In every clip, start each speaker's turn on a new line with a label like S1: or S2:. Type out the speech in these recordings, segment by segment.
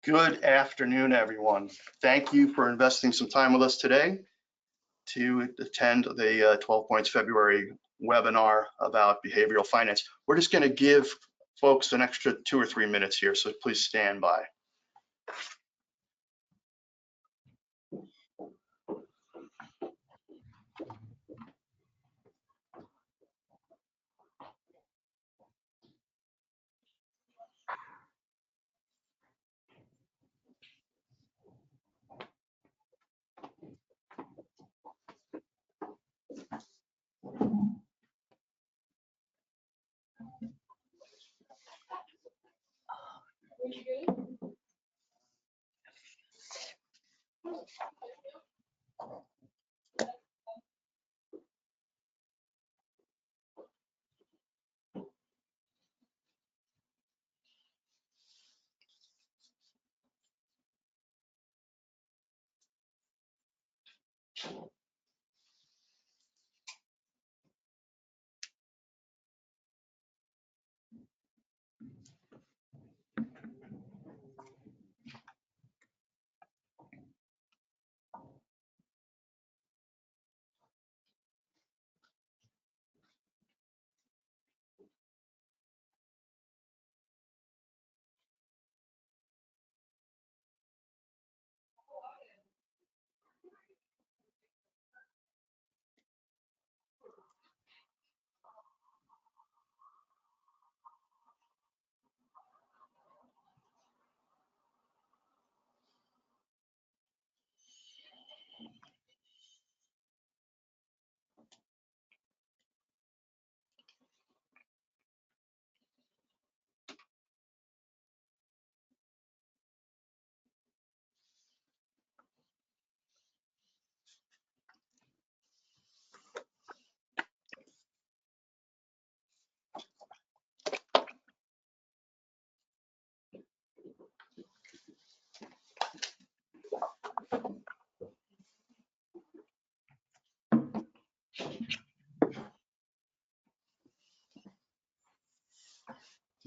S1: Good afternoon, everyone. Thank you for investing some time with us today to attend the 12 Points February webinar about behavioral finance. We're just going to give folks an extra 2 or 3 minutes here, so please stand by.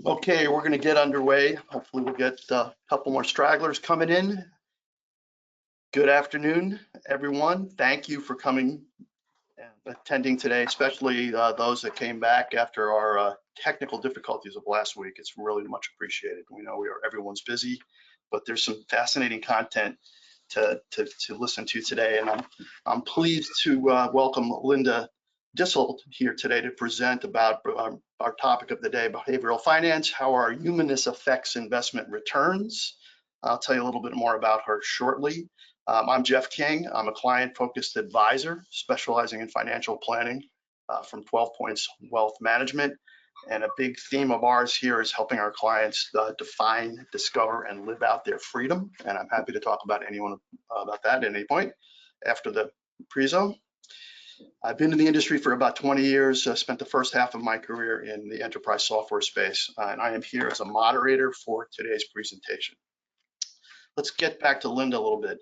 S1: Okay, we're going to get underway. Hopefully we'll get a couple more stragglers coming in. Good afternoon, everyone. Thank you for coming and attending today, especially those that came back after our technical difficulties of last week. It's really much appreciated. We know everyone's busy, but there's some fascinating content to listen to today. And I'm pleased to welcome Linda Disselt here today to present about our topic of the day, behavioral finance, how our humanness affects investment returns. I'll tell you a little bit more about her shortly. I'm Jeff King. I'm a client-focused advisor specializing in financial planning from 12 Points Wealth Management. And a big theme of ours here is helping our clients define, discover, and live out their freedom. And I'm happy to talk about about that at any point after the prezo. I've been in the industry for about 20 years, spent the first half of my career in the enterprise software space, and I am here as a moderator for today's presentation. Let's get back to Linda a little bit.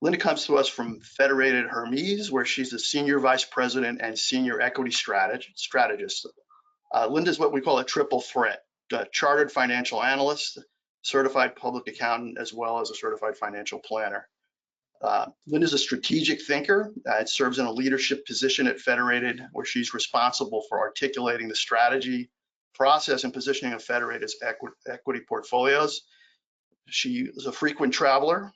S1: Linda comes to us from Federated Hermes, where she's the Senior Vice President and Senior Equity Strategist. Linda's what we call a triple threat, chartered financial analyst, certified public accountant, as well as a certified financial planner. Linda's a strategic thinker and serves in a leadership position at Federated, where she's responsible for articulating the strategy, process, and positioning of Federated's equity portfolios. She is a frequent traveler,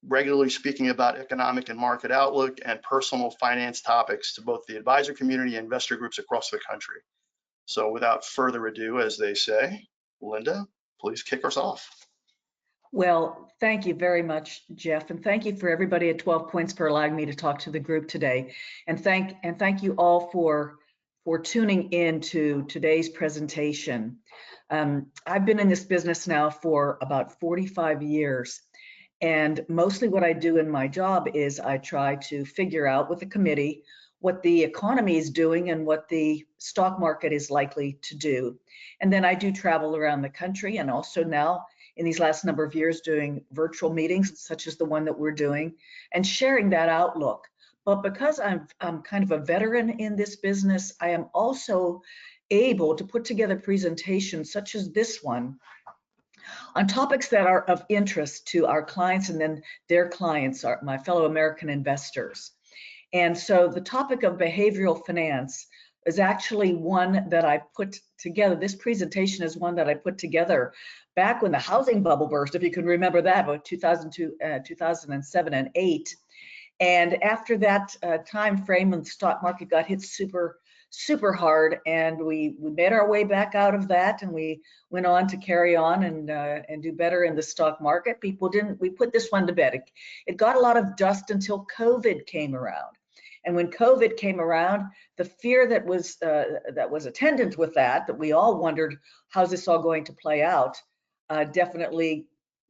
S1: regularly speaking about economic and market outlook and personal finance topics to both the advisor community and investor groups across the country. So without further ado, as they say, Linda, please kick us off.
S2: Well, thank you very much, Jeff, and thank you for everybody at 12 Points for allowing me to talk to the group today. And thank you all for tuning in to today's presentation. I've been in this business now for about 45 years, and mostly what I do in my job is I try to figure out with the committee what the economy is doing and what the stock market is likely to do. And then I do travel around the country, and also now in these last number of years doing virtual meetings such as the one that we're doing and sharing that outlook. But because I'm kind of a veteran in this business, I am also able to put together presentations such as this one on topics that are of interest to our clients and then their clients, are my fellow American investors. And so the topic of behavioral finance is actually one that I put together. This presentation is one that I put together back when the housing bubble burst, if you can remember that, about 2002, 2007 and 8. And after that time frame, when the stock market got hit super hard, and we made our way back out of that, and we went on to carry on and do better in the stock market. We put this one to bed. It got a lot of dust until COVID came around. And when COVID came around, the fear that was attendant with that we all wondered, how's this all going to play out, definitely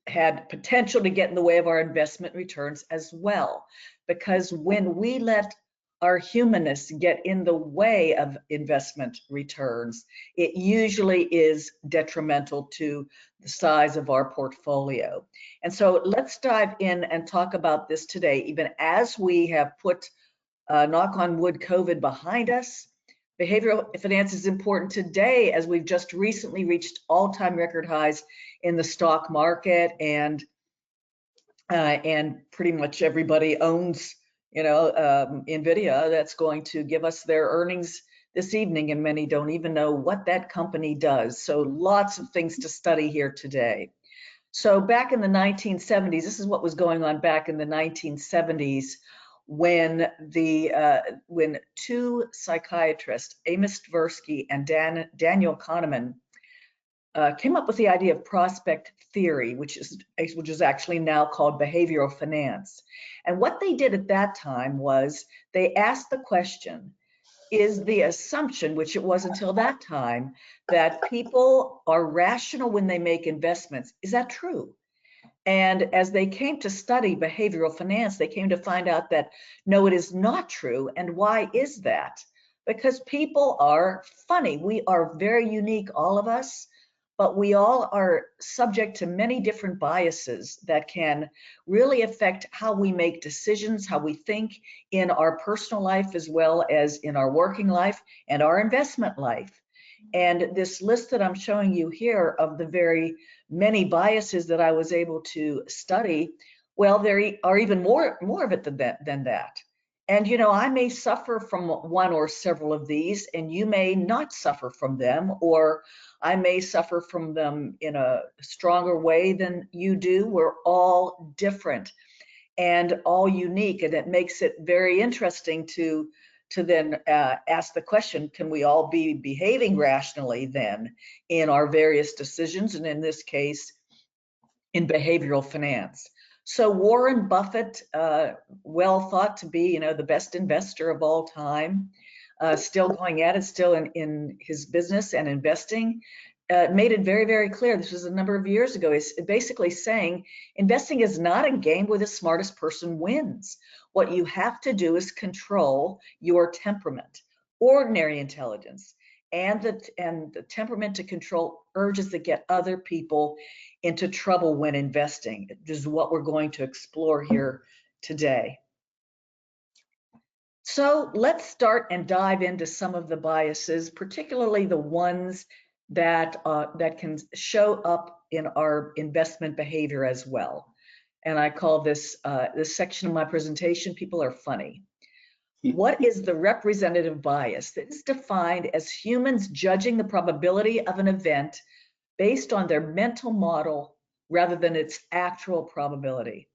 S2: had potential to get in the way of our investment returns as well. Because when we let our humanness get in the way of investment returns, it usually is detrimental to the size of our portfolio. And so let's dive in and talk about this today, even as we have put, knock on wood, COVID behind us. Behavioral finance is important today, as we've just recently reached all-time record highs in the stock market, and pretty much everybody owns, NVIDIA, that's going to give us their earnings this evening, and many don't even know what that company does. So lots of things to study here today. So back in the 1970s, this is what was going on back in the 1970s, when two psychiatrists, Amos Tversky and Daniel Kahneman, came up with the idea of prospect theory, which is actually now called behavioral finance. And what they did at that time was they asked the question, is the assumption, which it was until that time, that people are rational when they make investments, is that true? And as they came to study behavioral finance, they came to find out that no, it is not true. And why is that? Because people are funny. We are very unique, all of us, but we all are subject to many different biases that can really affect how we make decisions, how we think in our personal life, as well as in our working life and our investment life. And this list that I'm showing you here of the very many biases that I was able to study, well, there are even more of it than that. And I may suffer from one or several of these, and you may not suffer from them, or I may suffer from them in a stronger way than you do. We're all different and all unique, and it makes it very interesting to then ask the question, can we all be behaving rationally then in our various decisions, and in this case, in behavioral finance? So Warren Buffett, well thought to be, the best investor of all time, still going at it, still in his business and investing, made it very, very clear. This was a number of years ago. He's basically saying investing is not a game where the smartest person wins. What you have to do is control your temperament, ordinary intelligence, and the temperament to control urges that get other people into trouble when investing. This is what we're going to explore here today. So let's start and dive into some of the biases, particularly the ones that can show up in our investment behavior as well. And I call this section of my presentation, People Are Funny. What is the representative bias? That is defined as humans judging the probability of an event based on their mental model rather than its actual probability.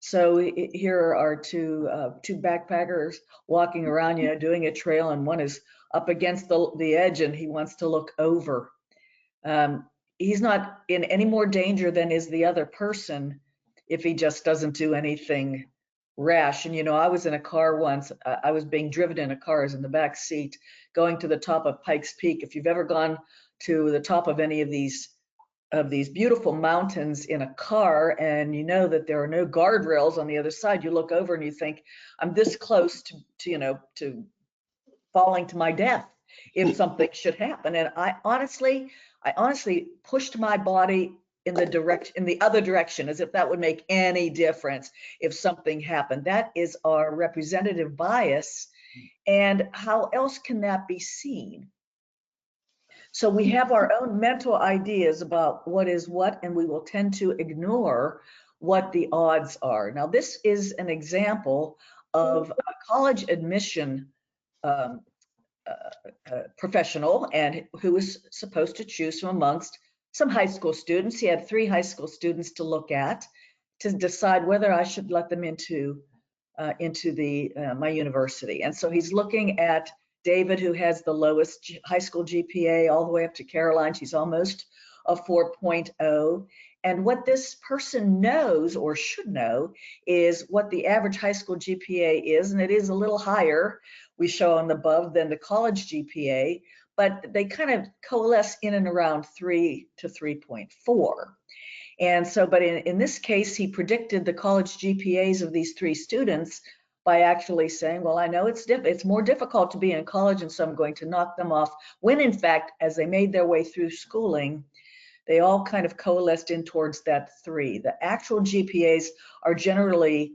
S2: So here are two backpackers walking around, doing a trail, and one is up against the edge and he wants to look over. He's not in any more danger than is the other person if he just doesn't do anything rash. And I was in a car once. I was being driven in a car, I was in the back seat, going to the top of Pikes Peak. If you've ever gone to the top of any of these beautiful mountains in a car, and you know that there are no guardrails on the other side, you look over and you think, I'm this close to falling to my death if something should happen. And I honestly pushed my body in the other direction, as if that would make any difference if something happened. That is our representative bias. And how else can that be seen? So we have our own mental ideas about what is what, and we will tend to ignore what the odds are. Now, this is an example of a college admission um, professional and who was supposed to choose from amongst some high school students. He had 3 high school students to look at to decide whether I should let them into my university. And so he's looking at David, who has the lowest high school GPA, all the way up to Caroline. She's almost a 4.0. And what this person knows or should know is what the average high school GPA is, and it is a little higher, we show on the above, than the college GPA, but they kind of coalesce in and around 3 to 3.4. And so, but in this case, he predicted the college GPAs of these 3 students by actually saying, well, I know it's more difficult to be in college, and so I'm going to knock them off, when in fact, as they made their way through schooling, they all kind of coalesced in towards that 3. The actual GPAs are generally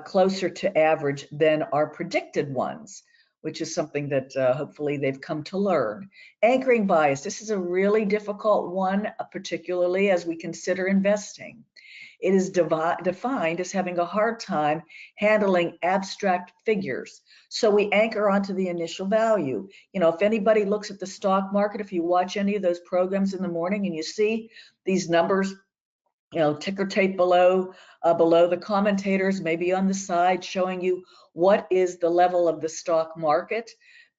S2: closer to average than our predicted ones, which is something that hopefully they've come to learn. Anchoring bias, this is a really difficult one, particularly as we consider investing. It is defined as having a hard time handling abstract figures. So we anchor onto the initial value. You know, if anybody looks at the stock market, if you watch any of those programs in the morning and you see these numbers, you know, ticker tape below the commentators, maybe on the side, showing you what is the level of the stock market.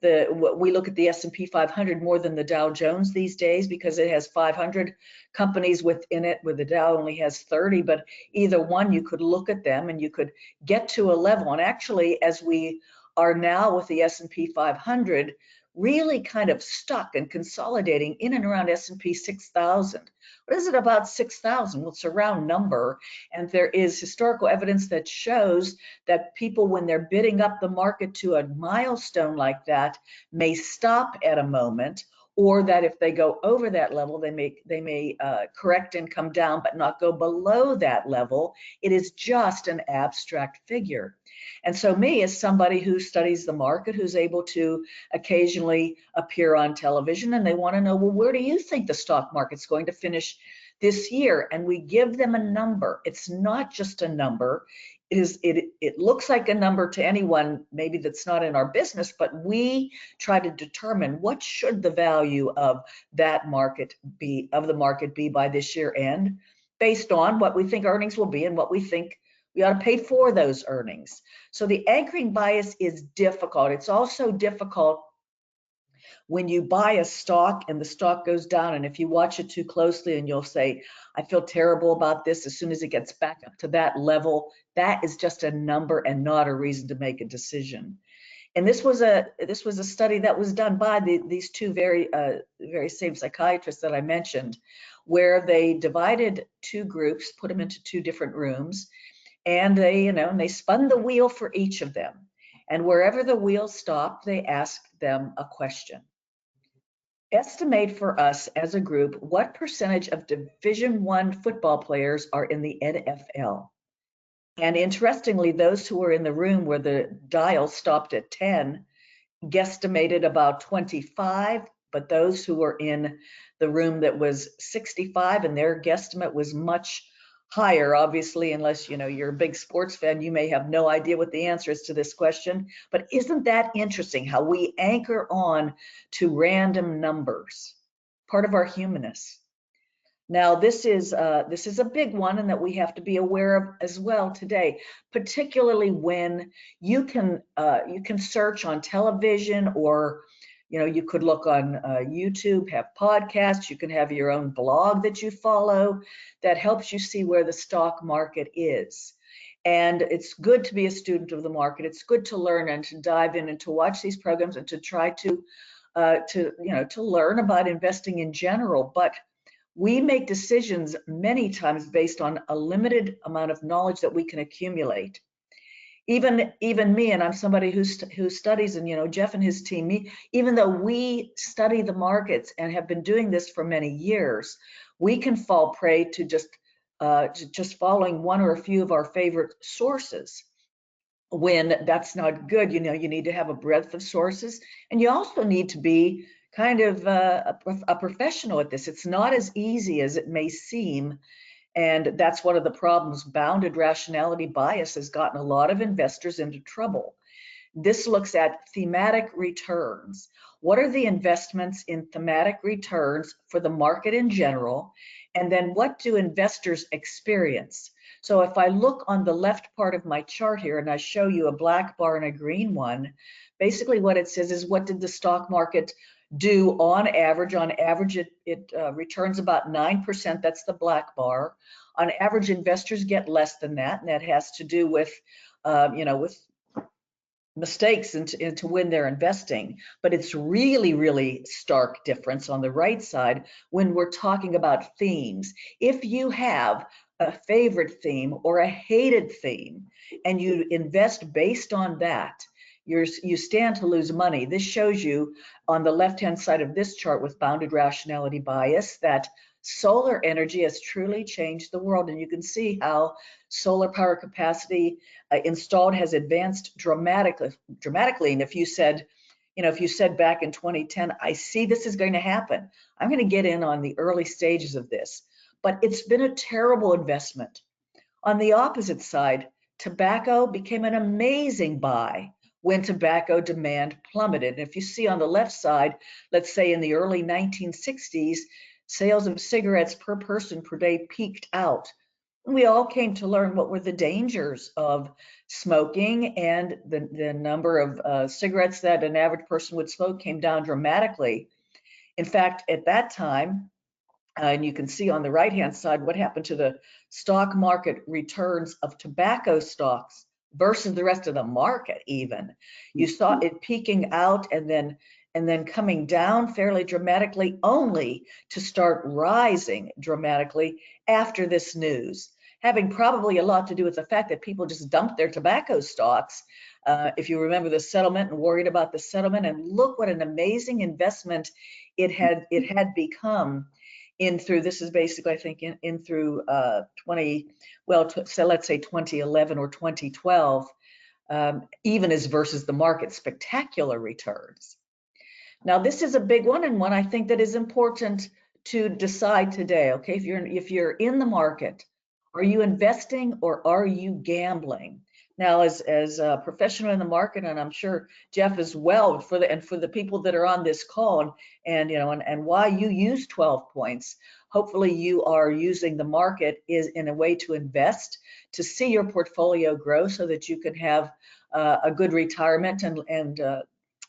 S2: We look at the S&P 500 more than the Dow Jones these days because it has 500 companies within it, where the Dow only has 30. But either one, you could look at them and you could get to a level. And actually, as we are now with the S&P 500, really kind of stuck and consolidating in and around S&P 6,000. What is it about 6,000? Well, it's a round number, and there is historical evidence that shows that people, when they're bidding up the market to a milestone like that, may stop at a moment, or that if they go over that level, they may correct and come down, but not go below that level. It is just an abstract figure. And so me, as somebody who studies the market, who's able to occasionally appear on television, and they want to know, well, where do you think the stock market's going to finish this year? And we give them a number. It's not just a number. It looks like a number to anyone maybe that's not in our business, but we try to determine what should the value of that market be, of the market be, by this year end, based on what we think earnings will be and what we think we ought to pay for those earnings. So the anchoring bias is difficult. It's also difficult when you buy a stock and the stock goes down, and if you watch it too closely and you'll say, I feel terrible about this, as soon as it gets back up to that level, that is just a number and not a reason to make a decision. And this was a study that was done by these 2 very same psychiatrists that I mentioned, where they divided 2 groups, put them into 2 different rooms, and they spun the wheel for each of them. And wherever the wheel stopped, they asked them a question. Estimate for us as a group what percentage of Division I football players are in the NFL. And interestingly, those who were in the room where the dial stopped at 10 guesstimated about 25, but those who were in the room that was 65, and their guesstimate was much higher, obviously, unless you're a big sports fan, you may have no idea what the answer is to this question. But isn't that interesting how we anchor on to random numbers, part of our humanness? Now, this is a big one, and that we have to be aware of as well today, particularly when you can search on television, or you could look on YouTube, have podcasts, you can have your own blog that you follow that helps you see where the stock market is. And it's good to be a student of the market. It's good to learn and to dive in and to watch these programs and to try to learn about investing in general. But we make decisions many times based on a limited amount of knowledge that we can accumulate. Even me, and I'm somebody who studies, and Jeff and his team, even though we study the markets and have been doing this for many years, we can fall prey to just following one or a few of our favorite sources, when that's not good. You need to have a breadth of sources, and you also need to be kind of a professional at this. It's not as easy as it may seem. And that's one of the problems. Bounded rationality bias has gotten a lot of investors into trouble. This looks at thematic returns. What are the investments in thematic returns for the market in general? And then what do investors experience? So if I look on the left part of my chart here and I show you a black bar and a green one, basically what it says is what did the stock market do on average? On average, it returns about 9%. That's the black bar. On average, investors get less than that, and that has to do with, with mistakes into when they're investing. But it's really, really stark difference on the right side when we're talking about themes. If you have a favorite theme or a hated theme and you invest based on that, you stand to lose money. This shows you on the left-hand side of this chart with bounded rationality bias that solar energy has truly changed the world. And you can see how solar power capacity installed has advanced dramatically. And if you said back in 2010, I see this is going to happen, I'm going to get in on the early stages of this. But it's been a terrible investment. On the opposite side, tobacco became an amazing buy when tobacco demand plummeted. And if you see on the left side, let's say in the early 1960s, sales of cigarettes per person per day peaked out. We all came to learn what were the dangers of smoking, and the number of cigarettes that an average person would smoke came down dramatically. In fact, at that time, and you can see on the right-hand side what happened to the stock market returns of tobacco stocks versus the rest of the market even. You saw it peaking out and then coming down fairly dramatically, only to start rising dramatically after this news, having probably a lot to do with the fact that people just dumped their tobacco stocks. If you remember the settlement and worried about the settlement, and look what an amazing investment it had become in through, this is basically, I think, in through so let's say 2011 or 2012, even as versus the market, spectacular returns. Now, this is a big one, and one I think that is important to decide today. Okay, if you're in the market, are you investing or are you gambling? Now, as a professional in the market, and I'm sure Jeff as well, for the people that are on this call, and why you use 12 points, hopefully you are using the market is in a way to invest, to see your portfolio grow so that you can have a good retirement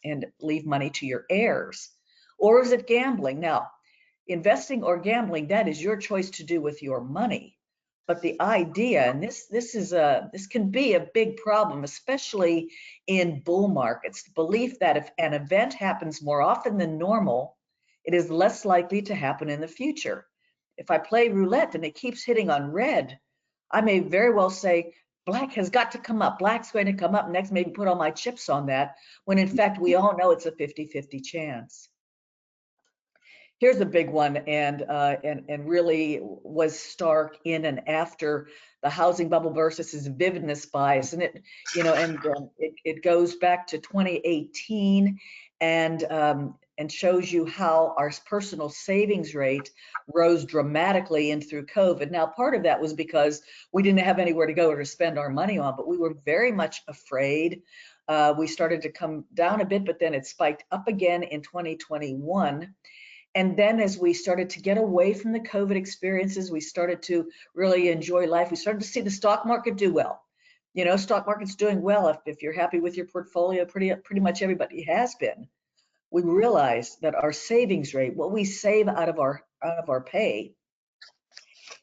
S2: and leave money to your heirs. Or is it gambling? Now, investing or gambling, that is your choice to do with your money. But the idea, and this can be a big problem, especially in bull markets, the belief that if an event happens more often than normal, it is less likely to happen in the future. If I play roulette and it keeps hitting on red, I may very well say, black has got to come up. Black's going to come up next, maybe put all my chips on that, when in fact, we all know it's a 50-50 chance. Here's a big one, and really was stark in and after the housing bubble versus this vividness bias, and it goes back to 2018, and shows you how our personal savings rate rose dramatically in through COVID. Now, part of that was because we didn't have anywhere to go or to spend our money on, but we were very much afraid. We started to come down a bit, but then it spiked up again in 2021. And then as we started to get away from the COVID experiences, we started to really enjoy life. We started to see the stock market do well. Stock market's doing well if you're happy with your portfolio. Pretty much everybody has been. We realized that our savings rate, what we save out of our pay,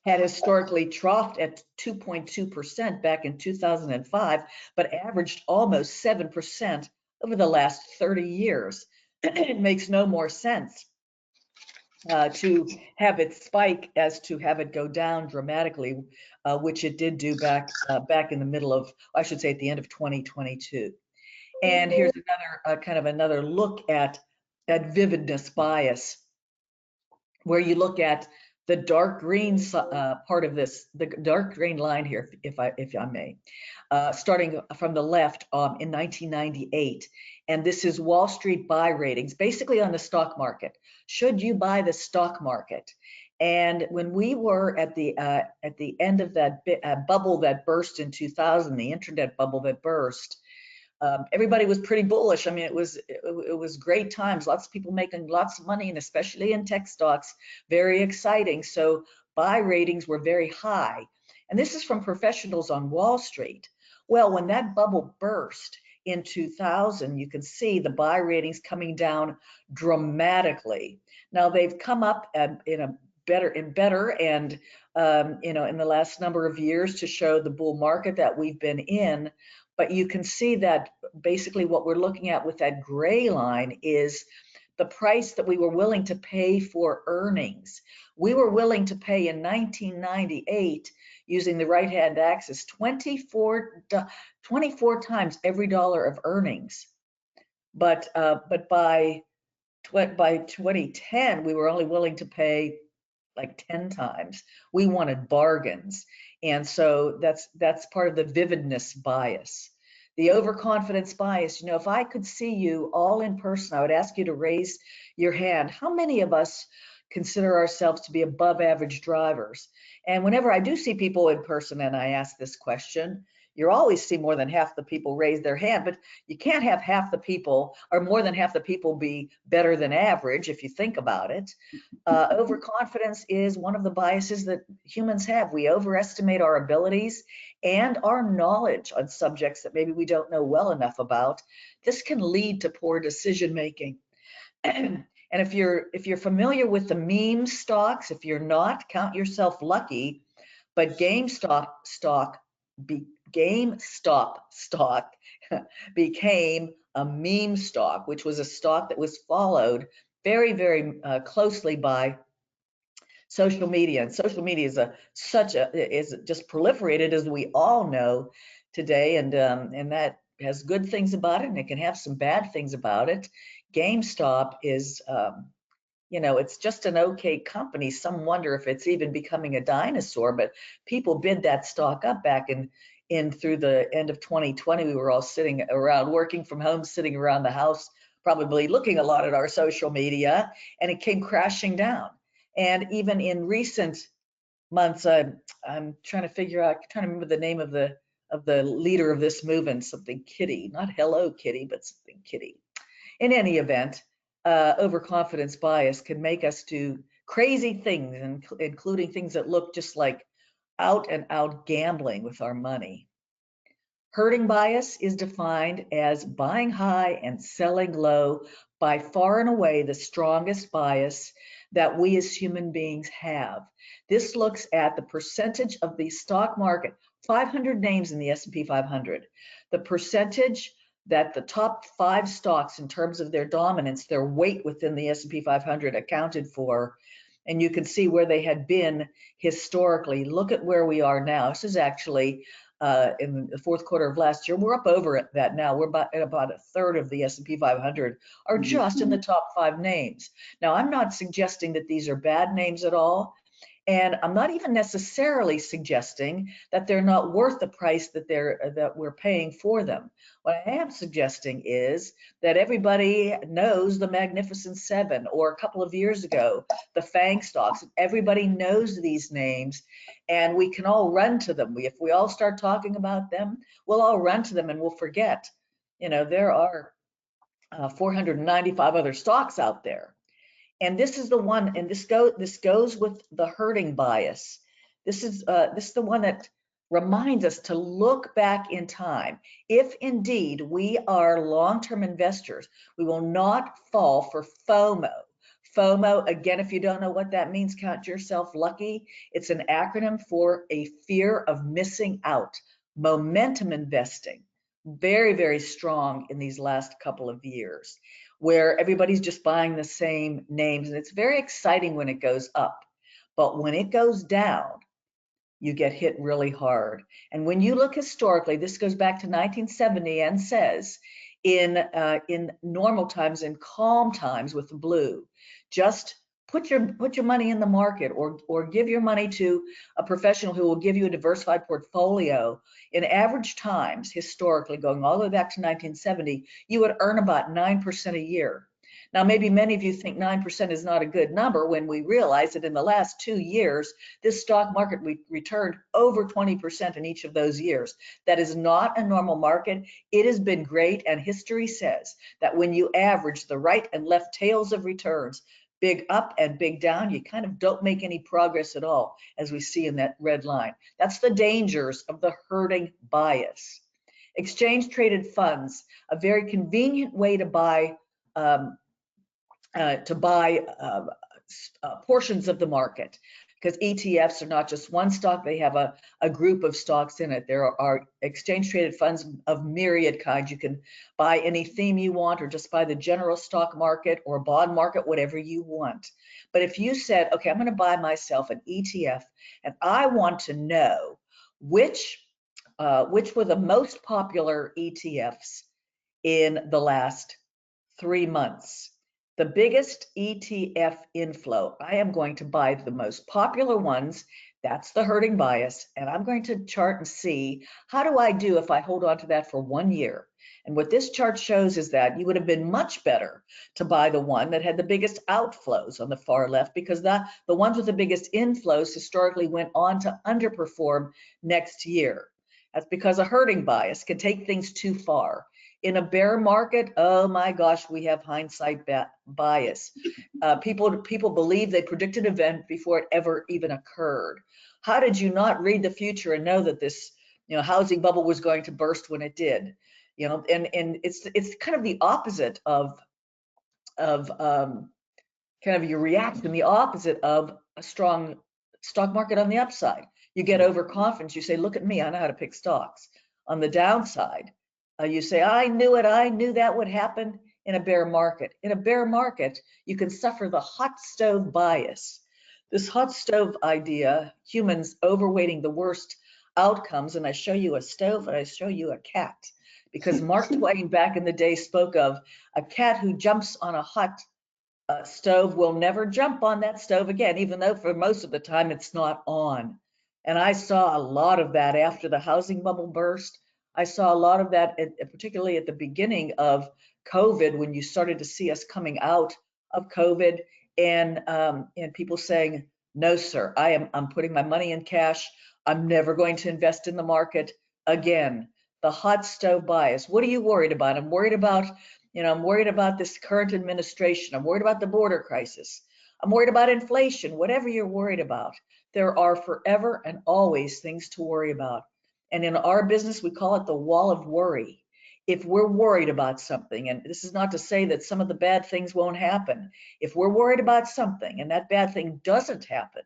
S2: had historically troughed at 2.2% back in 2005, but averaged almost 7% over the last 30 years. It makes no more sense to have it spike as to have it go down dramatically, which it did do back in the middle of, I should say, at the end of 2022. And here's another look at vividness bias, where you look at The dark green part of this, the dark green line here, if I may, starting from the left in 1998. And this is Wall Street buy ratings, basically on the stock market. Should you buy the stock market? And when we were at the end of that bubble that burst in 2000, the internet bubble that burst, everybody was pretty bullish. I mean, it was great times. Lots of people making lots of money, and especially in tech stocks, very exciting. So buy ratings were very high. And this is from professionals on Wall Street. Well, when that bubble burst in 2000, you can see the buy ratings coming down dramatically. Now they've come up in better and in the last number of years to show the bull market that we've been in. But you can see that basically what we're looking at with that gray line is the price that we were willing to pay for earnings. We were willing to pay in 1998, using the right-hand axis, 24 times every dollar of earnings. But by 2010, we were only willing to pay like 10 times. We wanted bargains. And so that's part of the vividness bias. The overconfidence bias, you know, if I could see you all in person, I would ask you to raise your hand. How many of us consider ourselves to be above average drivers? And whenever I do see people in person and I ask this question, you always see more than half the people raise their hand, but you can't have half the people or more than half the people be better than average if you think about it. Overconfidence is one of the biases that humans have. We overestimate our abilities and our knowledge on subjects that maybe we don't know well enough about. This can lead to poor decision making. And if you're familiar with the meme stocks, if you're not, count yourself lucky. But GameStop stock became a meme stock, which was a stock that was followed very, very closely by social media. And social media is just proliferated, as we all know today, and that has good things about it, and it can have some bad things about it. GameStop is it's just an okay company. Some wonder if it's even becoming a dinosaur, but people bid that stock up back in through the end of 2020. We were all sitting around, working from home, sitting around the house, probably looking a lot at our social media, and it came crashing down. And even in recent months, I'm trying to remember the name of the leader of this movement, something Kitty, not Hello Kitty, but something Kitty. In any event, overconfidence bias can make us do crazy things, including things that look just like out and out gambling with our money. Herding bias is defined as buying high and selling low, by far and away the strongest bias that we as human beings have. This looks at the percentage of the stock market, 500 names in the S&P 500, the percentage that the top 5 stocks in terms of their dominance, their weight within the S&P 500 accounted for, and you can see where they had been historically. Look at where we are now. This is actually in the fourth quarter of last year. We're up over that now. We're about a third of the S&P 500 are just in the top 5 names. Now, I'm not suggesting that these are bad names at all. And I'm not even necessarily suggesting that they're not worth the price that we're paying for them. What I am suggesting is that everybody knows the Magnificent Seven, or a couple of years ago, the FANG stocks. Everybody knows these names, and we can all run to them. If we all start talking about them, we'll all run to them and we'll forget. There are 495 other stocks out there. And this is the one, and this goes with the herding bias. This is the one that reminds us to look back in time. If indeed we are long-term investors, we will not fall for FOMO. FOMO, again, if you don't know what that means, count yourself lucky. It's an acronym for a fear of missing out. Momentum investing, very, very strong in these last couple of years, where everybody's just buying the same names. And it's very exciting when it goes up. But when it goes down, you get hit really hard. And when you look historically, this goes back to 1970 and says, in normal times, in calm times with the blue, just put your money in the market, or give your money to a professional who will give you a diversified portfolio. In average times, historically, going all the way back to 1970, you would earn about 9% a year. Now, maybe many of you think 9% is not a good number when we realize that in the last 2 years, this stock market returned over 20% in each of those years. That is not a normal market. It has been great, and history says that when you average the right and left tails of returns, big up and big down, you kind of don't make any progress at all, as we see in that red line. That's the dangers of the herding bias. Exchange traded funds, a very convenient way to buy portions of the market, because ETFs are not just one stock, they have a group of stocks in it. There are exchange traded funds of myriad kinds. You can buy any theme you want, or just buy the general stock market or bond market, whatever you want. But if you said, okay, I'm going to buy myself an ETF, and I want to know which were the most popular ETFs in the last 3 months. The biggest ETF inflow, I am going to buy the most popular ones. That's the herding bias. And I'm going to chart and see, how do I do if I hold on to that for 1 year? And what this chart shows is that you would have been much better to buy the one that had the biggest outflows on the far left, because the ones with the biggest inflows historically went on to underperform next year. That's because a herding bias can take things too far. In a bear market, oh my gosh, we have hindsight bias. People believe they predicted an event before it ever even occurred. How did you not read the future and know that this, housing bubble was going to burst when it did? And it's kind of the opposite of kind of your reaction, the opposite of a strong stock market on the upside. You get overconfident. You say, look at me, I know how to pick stocks. On the downside, you say, I knew it, I knew that would happen. In a bear market. In a bear market, you can suffer the hot stove bias. This hot stove idea, humans overweighting the worst outcomes, and I show you a stove and I show you a cat, because Mark Twain back in the day spoke of a cat who jumps on a hot stove will never jump on that stove again, even though for most of the time it's not on. And I saw a lot of that after the housing bubble burst. I saw a lot of that, particularly at the beginning of COVID, when you started to see us coming out of COVID, and people saying, no, sir, I'm putting my money in cash. I'm never going to invest in the market again. The hot stove bias. What are you worried about? I'm worried about this current administration. I'm worried about the border crisis. I'm worried about inflation. Whatever you're worried about, there are forever and always things to worry about. And in our business, we call it the wall of worry. If we're worried about something, and this is not to say that some of the bad things won't happen. If we're worried about something and that bad thing doesn't happen,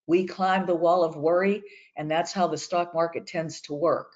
S2: we climb the wall of worry, and that's how the stock market tends to work.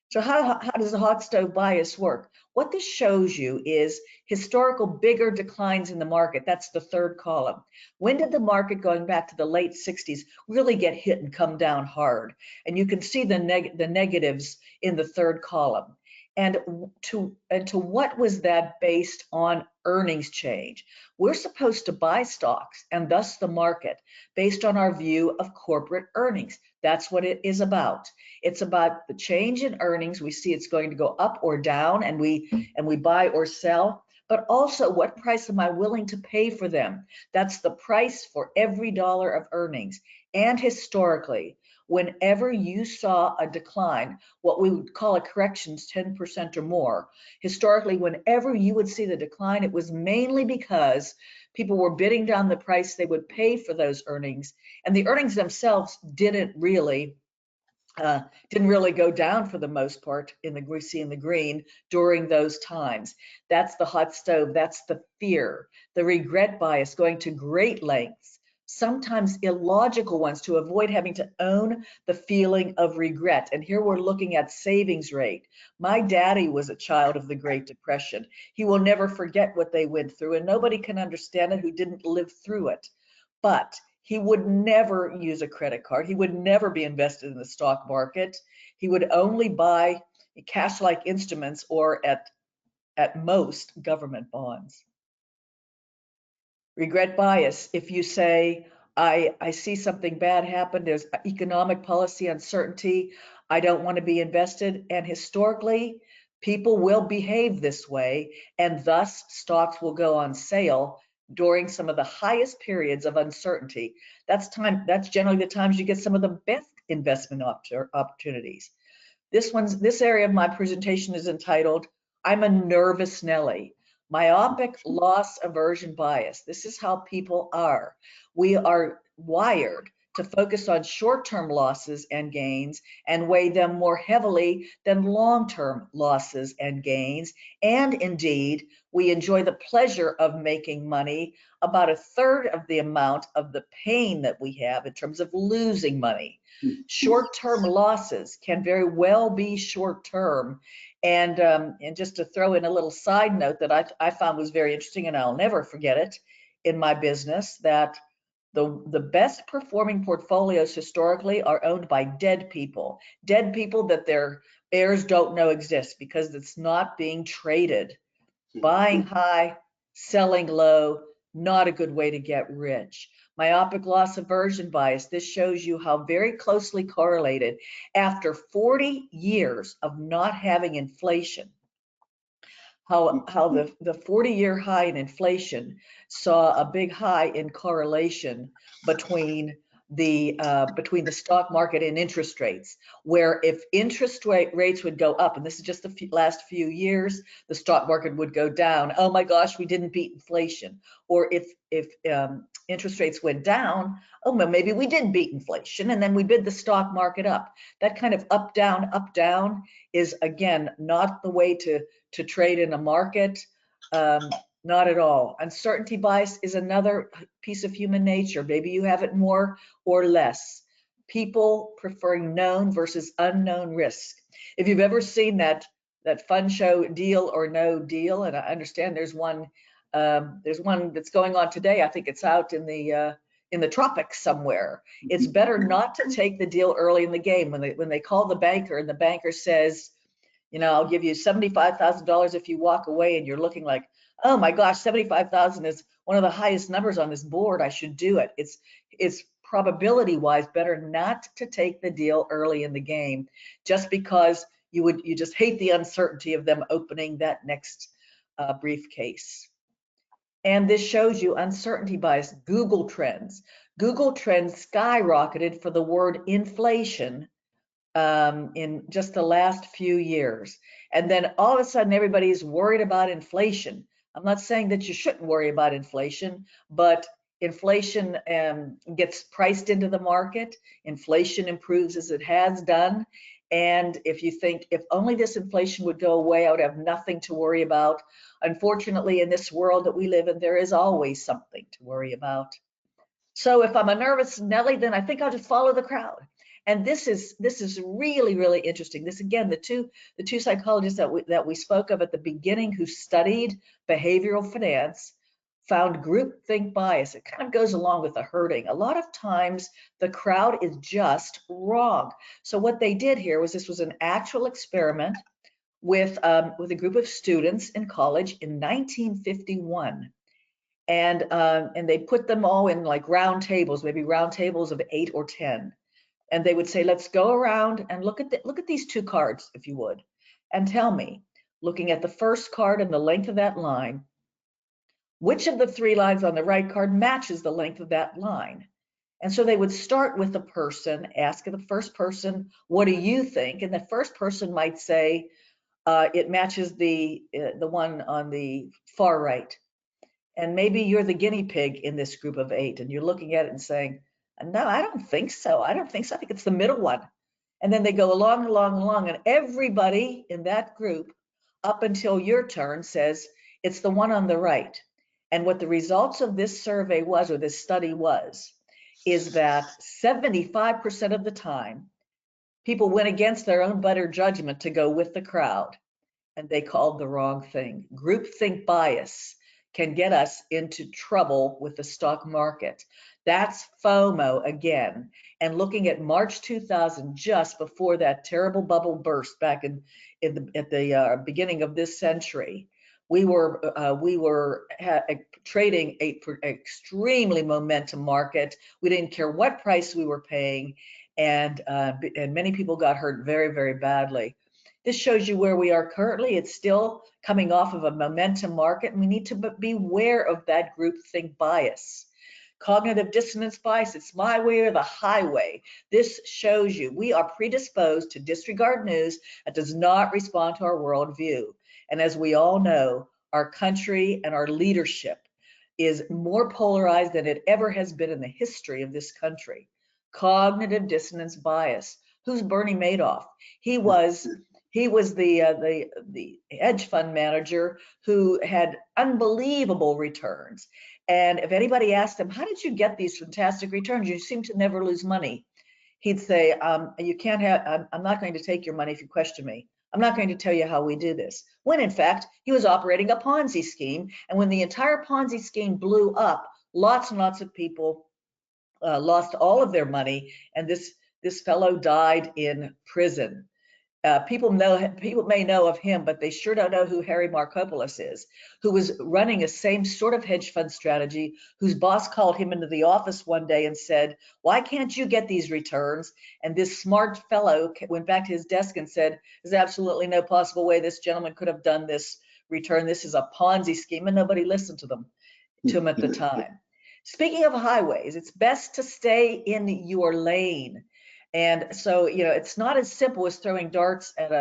S2: So how does the hot stove bias work? What this shows you is historical bigger declines in the market. That's the third column. When did the market, going back to the late 60s, really get hit and come down hard? And you can see the negatives in the third column. And to what was that based on? Earnings change. We're supposed to buy stocks, and thus the market, based on our view of corporate earnings. That's what it is about. It's about the change in earnings. We see it's going to go up or down, and we buy or sell, but also what price am I willing to pay for them? That's the price for every dollar of earnings. And historically, whenever you saw a decline, what we would call a correction, 10% or more, historically, whenever you would see the decline, it was mainly because people were bidding down the price they would pay for those earnings, and the earnings themselves didn't really go down for the most part we see in the green during those times. That's the hot stove. That's the fear, the regret bias, going to great lengths, sometimes illogical ones, to avoid having to own the feeling of regret. And here we're looking at savings rate. My daddy was a child of the Great Depression. He will never forget what they went through, and nobody can understand it who didn't live through it. But he would never use a credit card. He would never be invested in the stock market. He would only buy cash-like instruments, or at most government bonds. Regret bias. If you say, I see something bad happen, there's economic policy uncertainty, I don't want to be invested. And historically, people will behave this way, and thus stocks will go on sale during some of the highest periods of uncertainty. That's generally the times you get some of the best investment opportunities. This area of my presentation is entitled, I'm a Nervous Nelly. Myopic loss aversion bias. This is how people are. We are wired to focus on short-term losses and gains and weigh them more heavily than long-term losses and gains. And indeed, we enjoy the pleasure of making money about a third of the amount of the pain that we have in terms of losing money. Short-term losses can very well be short-term. And just to throw in a little side note that I found was very interesting, and I'll never forget it in my business, that the best performing portfolios historically are owned by dead people that their heirs don't know exist because it's not being traded. Buying high, selling low, not a good way to get rich. Myopic loss aversion bias. This shows you how very closely correlated after 40 years of not having inflation, how the 40-year high in inflation saw a big high in correlation between the stock market and interest rates, where if interest rates would go up, and this is just the last few years, the stock market would go down. Oh my gosh, we didn't beat inflation. Or if interest rates went down, oh, well, maybe we did beat inflation, and then we bid the stock market up. That kind of up down is, again, not the way to trade in a market. Not at all. Uncertainty bias is another piece of human nature. Maybe you have it more or less. People preferring known versus unknown risk. If you've ever seen that fun show Deal or No Deal, and I understand there's one that's going on today. I think it's out in the tropics somewhere. It's better not to take the deal early in the game. When they call the banker and the banker says, I'll give you $75,000 if you walk away, and you're looking like, oh my gosh, 75,000 is one of the highest numbers on this board. I should do it. It's probability wise better not to take the deal early in the game, just because you just hate the uncertainty of them opening that next briefcase. And this shows you uncertainty bias. Google Trends skyrocketed for the word inflation in just the last few years. And then all of a sudden, everybody's worried about inflation. I'm not saying that you shouldn't worry about inflation, but inflation gets priced into the market. Inflation improves as it has done. And if you think, if only this inflation would go away, I would have nothing to worry about. Unfortunately, in this world that we live in, there is always something to worry about. So if I'm a nervous Nelly, then I think I'll just follow the crowd. And this is really, really interesting. This, again, the two psychologists that we spoke of at the beginning who studied behavioral finance found groupthink bias. It kind of goes along with the herding. A lot of times the crowd is just wrong. So what they did here was, this was an actual experiment with a group of students in college in 1951. And they put them all in like round tables, maybe round tables of 8 or 10. And they would say, let's go around and look at these two cards, if you would, and tell me, looking at the first card and the length of that line, which of the 3 lines on the right card matches the length of that line? And so they would start with the person, ask the first person, what do you think? And the first person might say, it matches the one on the far right. And maybe you're the guinea pig in this group of 8, and you're looking at it and saying, no, I don't think so. I think it's the middle one. And then they go along, and everybody in that group, up until your turn, says it's the one on the right. And what the results of this survey was, or this study was, is that 75% of the time, people went against their own better judgment to go with the crowd, and they called the wrong thing. Groupthink bias can get us into trouble with the stock market. That's FOMO again. And looking at March 2000, just before that terrible bubble burst back at the beginning of this century, We were trading a extremely momentum market. We didn't care what price we were paying, and many people got hurt very, very badly. This shows you where we are currently. It's still coming off of a momentum market, and we need to be aware of that groupthink bias. Cognitive dissonance bias, it's my way or the highway. This shows you we are predisposed to disregard news that does not respond to our worldview. And as we all know, our country and our leadership is more polarized than it ever has been in the history of this country. Cognitive dissonance bias. Who's Bernie Madoff? He was the hedge fund manager who had unbelievable returns. And if anybody asked him, how did you get these fantastic returns? You seem to never lose money. He'd say, you can't have, I'm not going to take your money if you question me. I'm not going to tell you how we do this. When in fact, he was operating a Ponzi scheme. And when the entire Ponzi scheme blew up, lots and lots of people lost all of their money. And this fellow died in prison. People may know of him, but they sure don't know who Harry Markopoulos is, who was running a same sort of hedge fund strategy, whose boss called him into the office one day and said, why can't you get these returns? And this smart fellow went back to his desk and said, there's absolutely no possible way this gentleman could have done this return. This is a Ponzi scheme, and nobody listened to him at the time. Speaking of highways, it's best to stay in your lane. And so, you know, it's not as simple as throwing darts at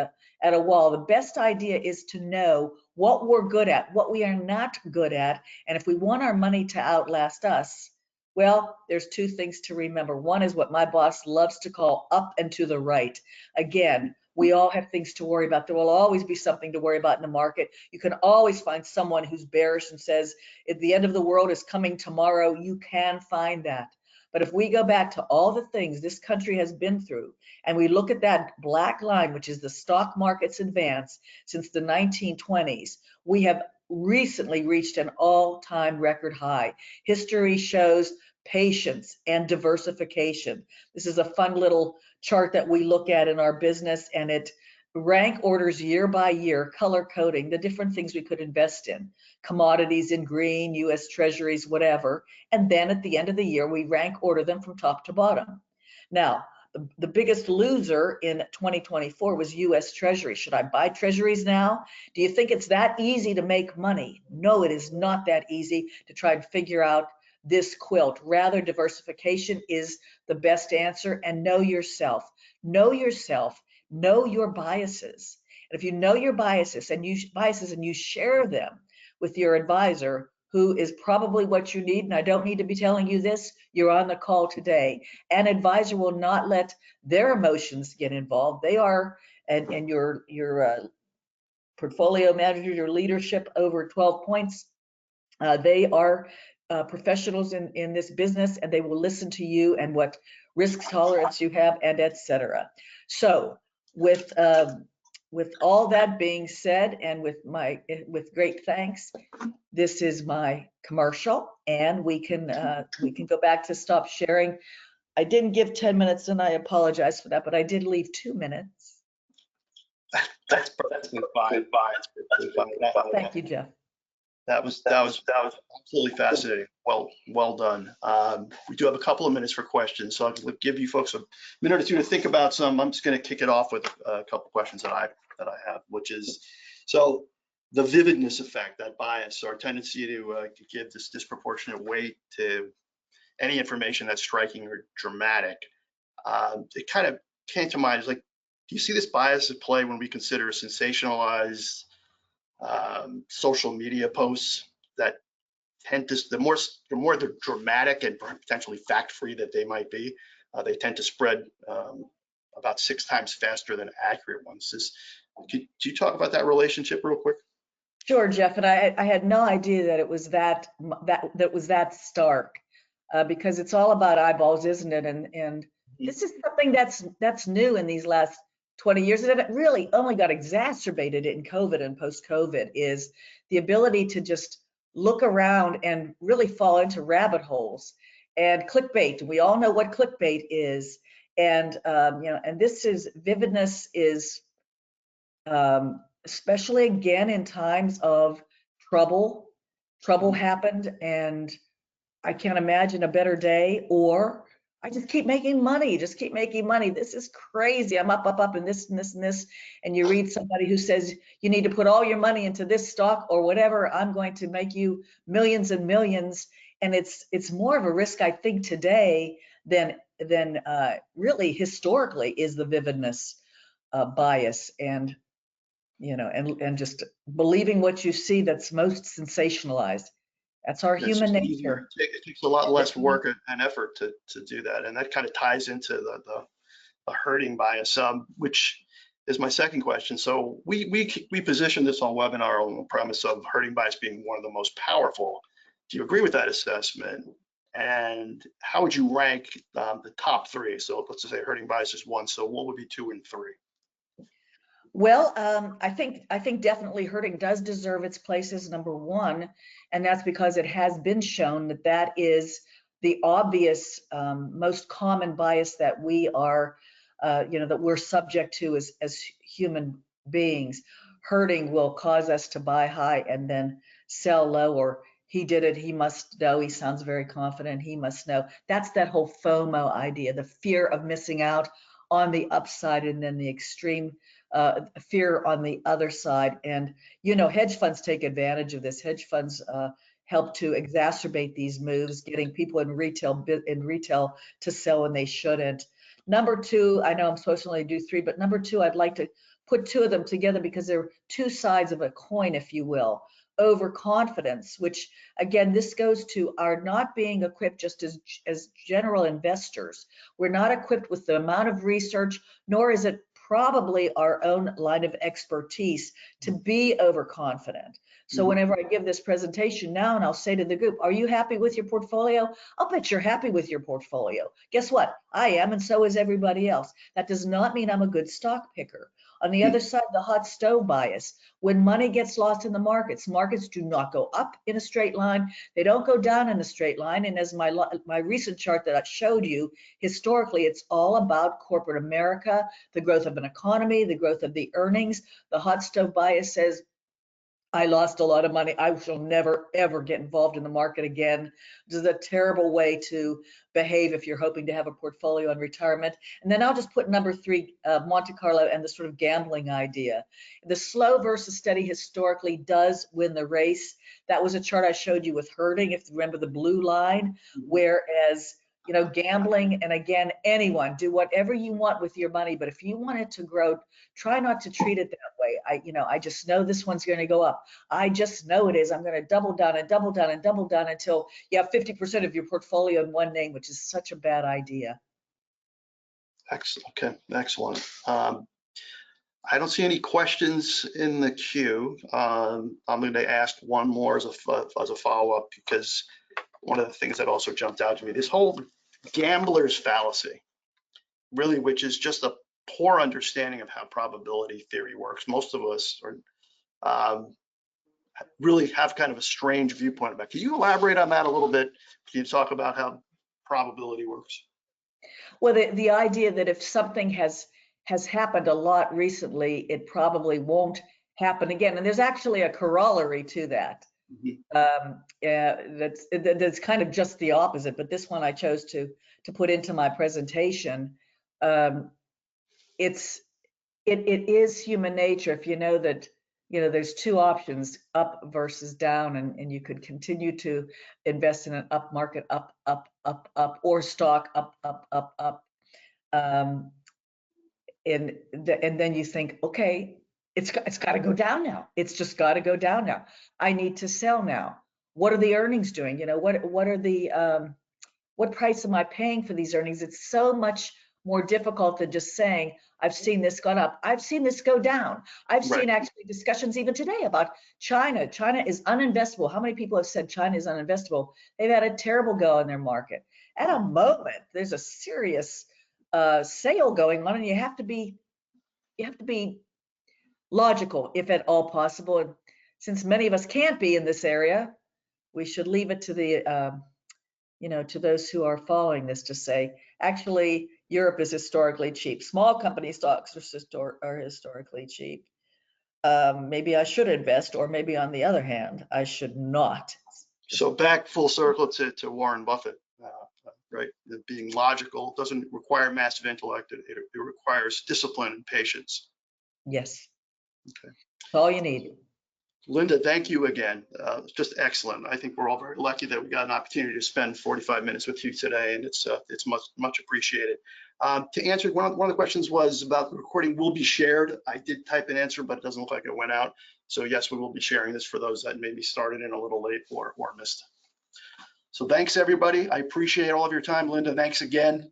S2: a wall. The best idea is to know what we're good at, what we are not good at. And if we want our money to outlast us, well, there's two things to remember. One is what my boss loves to call up and to the right. Again, we all have things to worry about. There will always be something to worry about in the market. You can always find someone who's bearish and says, if the end of the world is coming tomorrow, you can find that. But if we go back to all the things this country has been through, and we look at that black line, which is the stock market's advance since the 1920s, we have recently reached an all-time record high. History shows patience and diversification. This is a fun little chart that we look at in our business, and it rank orders year by year, color coding, the different things we could invest in, commodities in green, US treasuries, whatever. And then at the end of the year, we rank order them from top to bottom. Now, the biggest loser in 2024 was US treasury. Should I buy treasuries now? Do you think it's that easy to make money? No, it is not that easy to try and figure out this quilt. Rather, diversification is the best answer, and know yourself. Know yourself. Know your biases. And if you know your biases and you share them with your advisor, who is probably what you need, and I don't need to be telling you this, you're on the call today. An advisor will not let their emotions get involved. They are, and your portfolio manager, your leadership over 12 points, they are professionals in this business, and they will listen to you and what risk tolerance you have, and etc. So with all that being said, and with great thanks, this is my commercial, and we can go back to stop sharing. I didn't give 10 minutes, and I apologize for that, but I did leave 2 minutes.
S1: That's perfectly fine.
S2: Thank you, Jeff.
S1: That was absolutely fascinating. Well done. We do have a couple of minutes for questions, so I'll give you folks a minute or two to think about some. I'm just going to kick it off with a couple questions that I have, which is, so the vividness effect, that bias, our tendency to give this disproportionate weight to any information that's striking or dramatic. It kind of came to mind. It's like, do you see this bias at play when we consider sensationalized social media posts that tend to, the more they're dramatic and potentially fact-free that they might be, they tend to spread about 6 times faster than accurate ones. Could you talk about that relationship real quick?
S2: Sure, Jeff. And I had no idea that it was that was that stark, because it's all about eyeballs, isn't it? And this is something that's new in these last 20 years, and it really only got exacerbated in COVID and post-COVID, is the ability to just look around and really fall into rabbit holes. And clickbait, we all know what clickbait is. And and this is, vividness is, especially again in times of trouble happened and I can't imagine a better day, or I just keep making money, just keep making money. This is crazy. I'm up, and this and this and this. And you read somebody who says you need to put all your money into this stock or whatever. I'm going to make you millions and millions. And it's more of a risk, I think, today than really historically is the vividness bias and and just believing what you see that's most sensationalized. That's our
S1: It's
S2: human
S1: just easier.
S2: nature.
S1: It takes a lot less work and effort to do that. And that kind of ties into the herding bias, which is my second question. So we position this on webinar on the premise of herding bias being one of the most powerful. Do you agree with that assessment? And how would you rank the top three? So let's just say herding bias is one. So what would be two and three?
S2: Well, I think definitely herding does deserve its place as number one, and that's because it has been shown that that is the obvious, most common bias that we are, that we're subject to as human beings. Herding will cause us to buy high and then sell low, or he did it, he must know, he sounds very confident, he must know. That's that whole FOMO idea, the fear of missing out on the upside and then the extreme fear on the other side. And, hedge funds take advantage of this. Hedge funds help to exacerbate these moves, getting people in retail to sell when they shouldn't. Number two, I know I'm supposed to only do three, but number two, I'd like to put two of them together because they're two sides of a coin, if you will. Overconfidence, which again, this goes to our not being equipped just as general investors. We're not equipped with the amount of research, nor is it probably our own line of expertise to be overconfident. So whenever I give this presentation now and I'll say to the group, are you happy with your portfolio? I'll bet you're happy with your portfolio. Guess what? I am, and so is everybody else. That does not mean I'm a good stock picker. On the other side, the hot stove bias. When money gets lost in the markets do not go up in a straight line. They don't go down in a straight line. And as my recent chart that I showed you, historically, it's all about corporate America, the growth of an economy, the growth of the earnings. The hot stove bias says, I lost a lot of money. I shall never, ever get involved in the market again. This is a terrible way to behave if you're hoping to have a portfolio in retirement. And then I'll just put number three, Monte Carlo and the sort of gambling idea. The slow versus steady historically does win the race. That was a chart I showed you with herding, if you remember the blue line, whereas gambling, and again, anyone, do whatever you want with your money, but if you want it to grow, try not to treat it that way. I just know this one's going to go up. I just know it is. I'm going to double down and double down and double down until you have 50% of your portfolio in one name, which is such a bad idea.
S1: Excellent. Okay, excellent. I don't see any questions in the queue. I'm going to ask one more as a follow-up, because one of the things that also jumped out to me, this whole gambler's fallacy, really, which is just a poor understanding of how probability theory works. Most of us are really have kind of a strange viewpoint about it. Can you elaborate on that a little bit? Can you talk about how probability works?
S2: Well, the idea that if something has happened a lot recently, it probably won't happen again. And there's actually a corollary to that. That's kind of just the opposite, but this one I chose to put into my presentation. It is human nature. If you know that, there's two options, up versus down, and you could continue to invest in an up market, up, or stock up. And then you think, okay, it's got to go down now. It's just got to go down now. I need to sell now. What are the earnings doing? What are the what price am I paying for these earnings? It's so much more difficult than just saying, I've seen this gone up. I've seen this go down. I've seen actually discussions even today about China. China is uninvestable. How many people have said China is uninvestable? They've had a terrible go in their market. At a moment, there's a serious sale going on, and you have to be logical, if at all possible. And since many of us can't be in this area, we should leave it to the to those who are following this to say, actually, Europe is historically cheap. Small company stocks are historically cheap.
S3: maybe I should invest, or maybe on the other hand, I should not.
S1: So back full circle to Warren Buffett, right? Being logical doesn't require massive intellect. It requires discipline and patience.
S3: Yes.
S1: Okay.
S3: That's all you need.
S1: Linda, thank you again. Just excellent. I think we're all very lucky that we got an opportunity to spend 45 minutes with you today, and it's much appreciated. To answer, one of the questions was about the recording will be shared. I did type an answer, but it doesn't look like it went out. So yes, we will be sharing this for those that maybe started in a little late or missed. So thanks, everybody. I appreciate all of your time. Linda, thanks again.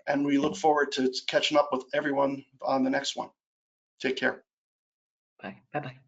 S1: And we look forward to catching up with everyone on the next one. Take care.
S3: Bye. Bye-bye.